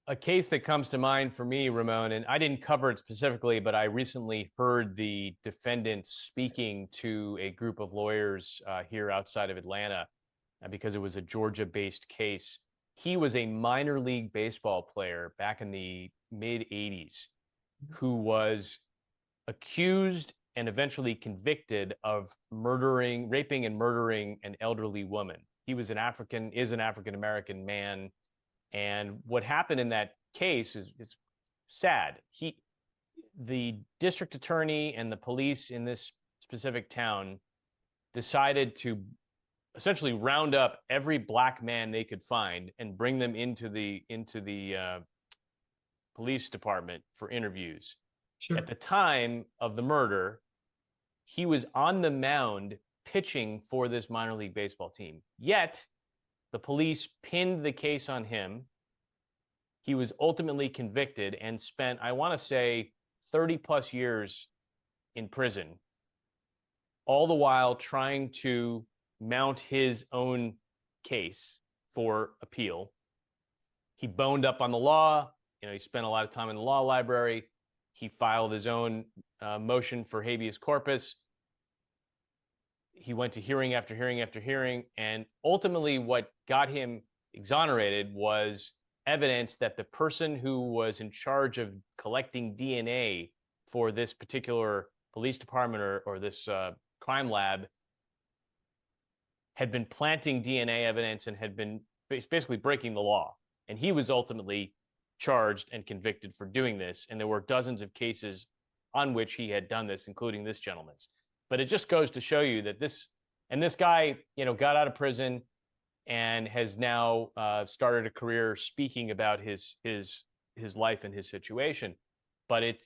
A case that comes to mind for me, Ramon, and I didn't cover it specifically, but I recently heard the defendant speaking to a group of lawyers here outside of Atlanta because it was a Georgia-based case. He was a minor league baseball player back in the mid 80s who was accused and eventually convicted of raping and murdering an elderly woman. He was is an African American man, and what happened in that case is sad. The district attorney and the police in this specific town decided to essentially round up every black man they could find and bring them into the police department for interviews. At Sure. the time of the murder, he was on the mound pitching for this minor league baseball team. Yet the police pinned the case on him. He was ultimately convicted and spent, I want to say, 30 plus years in prison, all the while trying to mount his own case for appeal. He boned up on the law. He spent a lot of time in the law library. He filed his own motion for habeas corpus. He went to hearing after hearing after hearing. And ultimately, what got him exonerated was evidence that the person who was in charge of collecting DNA for this particular police department or this crime lab had been planting DNA evidence and had been basically breaking the law. And he was ultimately charged and convicted for doing this. And there were dozens of cases on which he had done this, including this gentleman's. But it just goes to show you that this guy, got out of prison and has now started a career speaking about his life and his situation. But it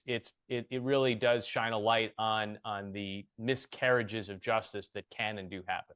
really does shine a light on the miscarriages of justice that can and do happen.